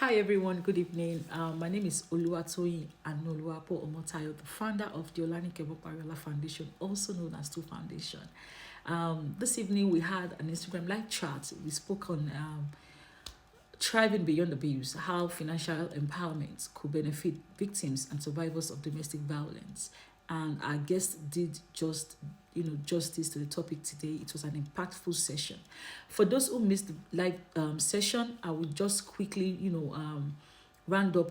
Hi everyone, good evening. My name is Oluwatoyin Anoluwapo Omotayo, the founder of the Olanike Pariola Foundation, also known as Two Foundation. This evening we had an Instagram live chat. We spoke on thriving beyond abuse, how financial empowerment could benefit victims and survivors of domestic violence. And our guest did justice to the topic today. It was an impactful session. For those who missed the live session, I will just quickly round up,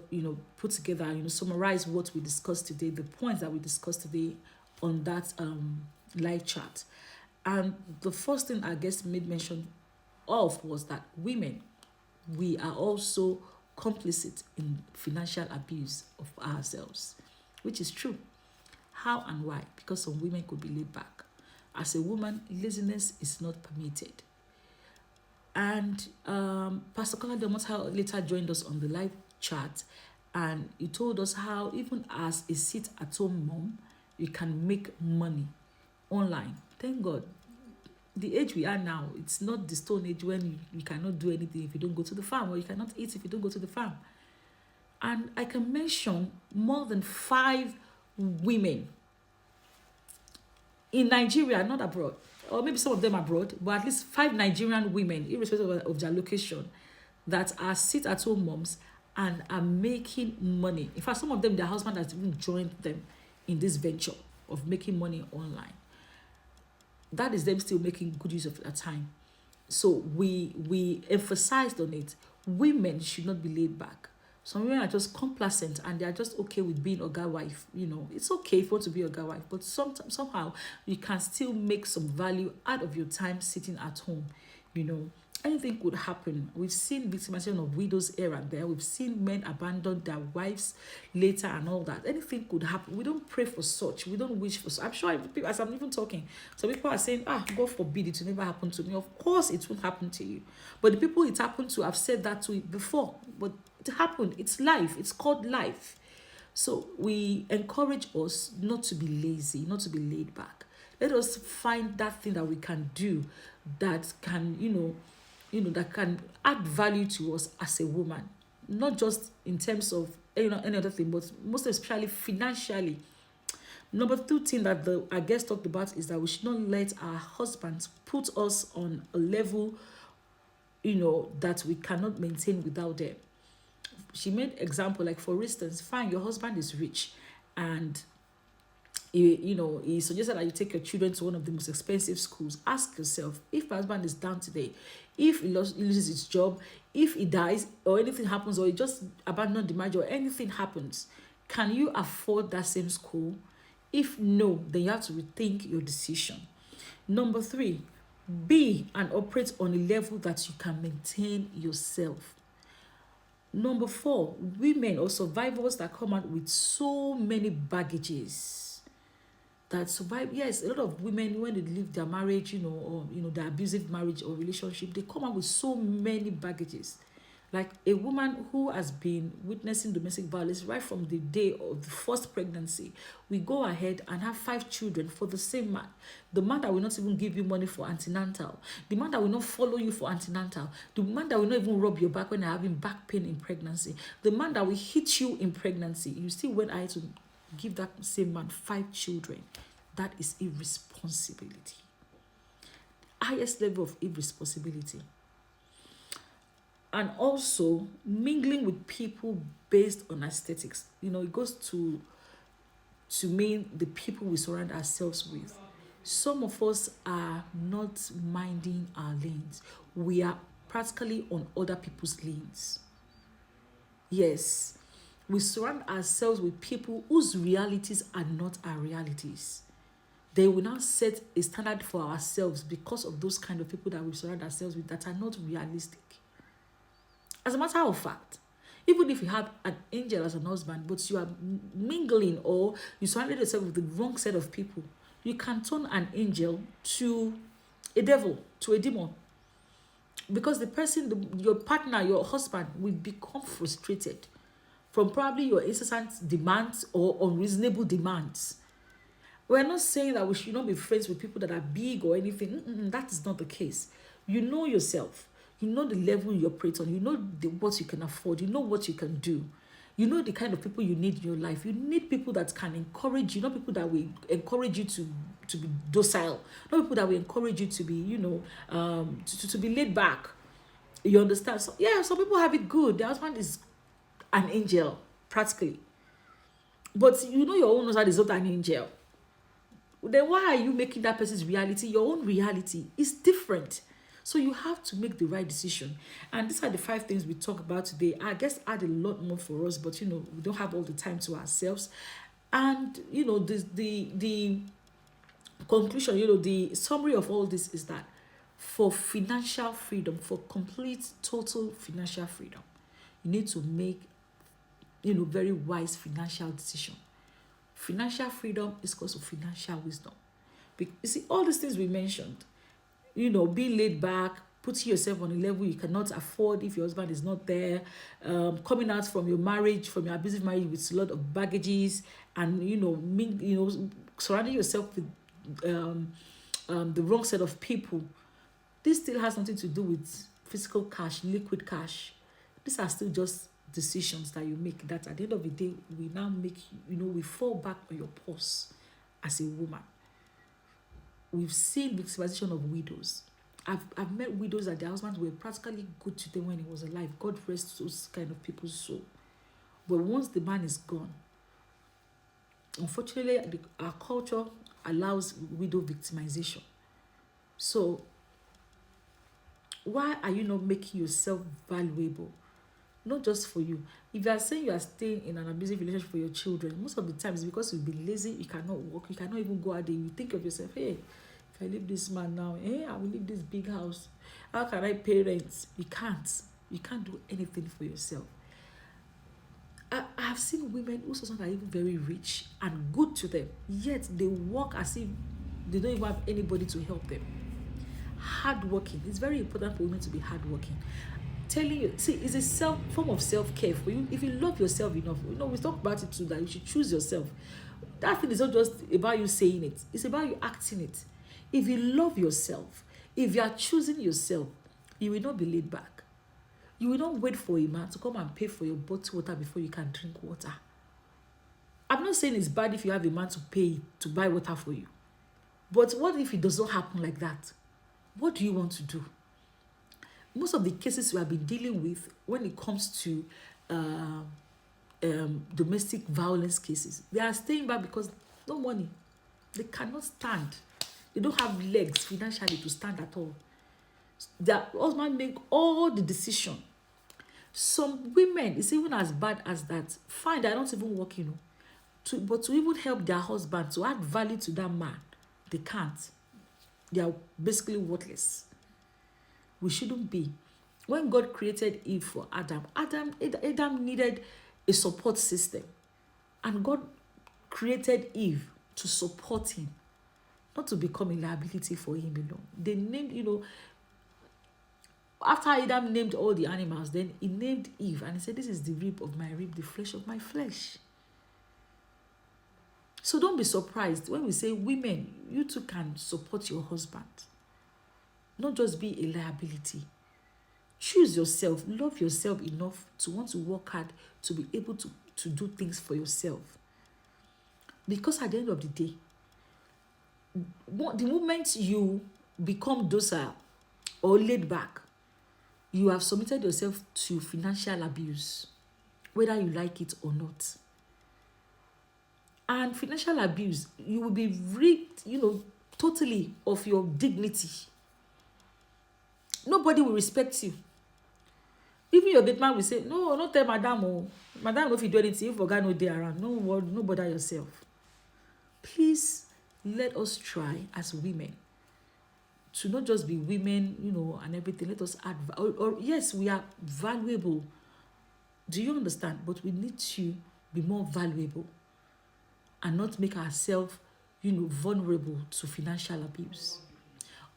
put together, summarize what we discussed today, the points that we discussed today on that live chat. And the first thing our guest made mention of was that women, we are also complicit in financial abuse of ourselves, which is true. How and why? Because some women could be laid back. As a woman, laziness is not permitted. And Pastor Kola Demosa later joined us on the live chat, and he told us how even as a sit-at-home mom, you can make money online. Thank God. The age we are now, it's not the stone age when you cannot do anything if you don't go to the farm, or you cannot eat if you don't go to the farm. And I can mention more than 5 women in Nigeria, not abroad, or maybe some of them abroad, but at least 5 Nigerian women, irrespective of their location, that are sit-at-home moms and are making money. In fact, some of them, their husband has even joined them in this venture of making money online. That is them still making good use of their time. So we emphasized on it. Women should not be laid back. Some women are just complacent and they are just okay with being a guy wife. It's okay if you want to be a guy wife, but somehow you can still make some value out of your time sitting at home. Anything could happen. We've seen victimization of widows here and there. We've seen men abandon their wives later and all that. Anything could happen. We don't pray for such. We don't wish for such. I'm sure as I'm even talking, some people are saying, God forbid it will never happen to me. Of course it won't happen to you. But the people it happened to have said that to you before. But it happened. It's life. It's called life. So we encourage us not to be lazy, not to be laid back. Let us find that thing that we can do that can, that can add value to us as a woman, not just in terms of any other thing, but most especially financially. Number 2 thing that our guest talked about is that we should not let our husbands put us on a level, that we cannot maintain without them. She made example, like for instance, fine, your husband is rich and he suggested that you take your children to one of the most expensive schools. Ask yourself, if my husband is down today, if he loses his job, if he dies, or anything happens, or he just abandons the marriage, or anything happens, can you afford that same school? If no, then you have to rethink your decision. Number 3, be and operate on a level that you can maintain yourself. Number 4, women or survivors that come out with so many baggages that survive. Yes, a lot of women, when they leave their marriage, or their abusive marriage or relationship, they come out with so many baggages. Like a woman who has been witnessing domestic violence right from the day of the first pregnancy, we go ahead and have 5 children for the same man. The man that will not even give you money for antenatal, the man that will not follow you for antenatal, the man that will not even rub your back when you're having back pain in pregnancy, the man that will hit you in pregnancy. You still went ahead to give that same man 5 children. That is irresponsibility. Highest level of irresponsibility. And also mingling with people based on aesthetics. It goes to mean the people we surround ourselves with. Some of us are not minding our lanes. We are practically on other people's lanes. Yes, we surround ourselves with people whose realities are not our realities. They will now set a standard for ourselves because of those kind of people that we surround ourselves with that are not realistic. As a matter of fact, even if you have an angel as an husband, but you are mingling or you surrounded yourself with the wrong set of people, you can turn an angel to a devil, to a demon. Because the person, your partner, your husband, will become frustrated from probably your incessant demands or unreasonable demands. We're not saying that we should not be friends with people that are big or anything. That is not the case. You know yourself. You know the level you operate on. You know what you can afford. You know what you can do. You know the kind of people you need in your life. You need people that can encourage you, not people that will encourage you to be docile, not people that will encourage you to be, to be laid back. You understand? So yeah, some people have it good. Their husband is an angel, practically. But you know your own husband is not an angel. Then why are you making that person's reality your own reality? Is different. So you have to make the right decision. And these are the 5 things we talk about today. I guess add a lot more for us, but we don't have all the time to ourselves. And the conclusion, the summary of all this is that for financial freedom, for complete total financial freedom, you need to make very wise financial decision. Financial freedom is because of financial wisdom. You see, all these things we mentioned, being laid back, putting yourself on a level you cannot afford if your husband is not there, coming out from your marriage, from your abusive marriage with a lot of baggages, and surrounding yourself with the wrong set of people. This still has nothing to do with physical cash, liquid cash. These are still just decisions that you make, that at the end of the day we now make, we fall back on your purse as a woman. We've seen victimization of widows. I've met widows that their husbands were practically good to them when he was alive. God rest those kind of people's soul. But once the man is gone, unfortunately, our culture allows widow victimization. So why are you not making yourself valuable? Not just for you. If you are saying you are staying in an abusive relationship for your children, most of the times it's because you've been lazy, you cannot work, you cannot even go out there. You think of yourself, hey, if I leave this man now, I will leave this big house. How can I pay rent? You can't. You can't do anything for yourself. I have seen women whose husbands are even very rich and good to them, yet they work as if they don't even have anybody to help them. Hardworking. It's very important for women to be hardworking. Telling you, see, it's a form of self-care for you. If you love yourself enough, we talk about it too, that you should choose yourself. That thing is not just about you saying it, it's about you acting it. If you love yourself, if you are choosing yourself, you will not be laid back. You will not wait for a man to come and pay for your bottled water before you can drink water. I'm not saying it's bad if you have a man to pay to buy water for you. But what if it does not happen like that? What do you want to do? Most of the cases we have been dealing with when it comes to domestic violence cases, they are staying back because no money. They cannot stand. They don't have legs financially to stand at all. Their husband make all the decision. Some women, it's even as bad as that. Fine, they're not even working, but to even help their husband, to add value to that man, they can't. They are basically worthless. We shouldn't be. When God created Eve for Adam needed a support system. And God created Eve to support him, not to become a liability for him alone. They named, after Adam named all the animals, then he named Eve and he said, this is the rib of my rib, the flesh of my flesh. So don't be surprised when we say, women, you too can support your husband. Not just be a liability. Choose yourself. Love yourself enough to want to work hard to be able to do things for yourself. Because at the end of the day, the moment you become docile or laid back, you have submitted yourself to financial abuse, whether you like it or not. And financial abuse, you will be ripped, totally of your dignity. Nobody will respect you. Even your gate man will say, no, not tell madam. Oh. Madam, if you do anything, you forgot no day around. No bother yourself. Please, let us try as women to not just be women, and everything. Let us add, or yes, we are valuable. Do you understand? But we need to be more valuable and not make ourselves, vulnerable to financial abuse.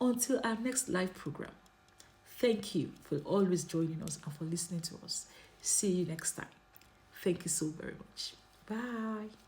Until our next live program, thank you for always joining us and for listening to us. See you next time. Thank you so very much. Bye.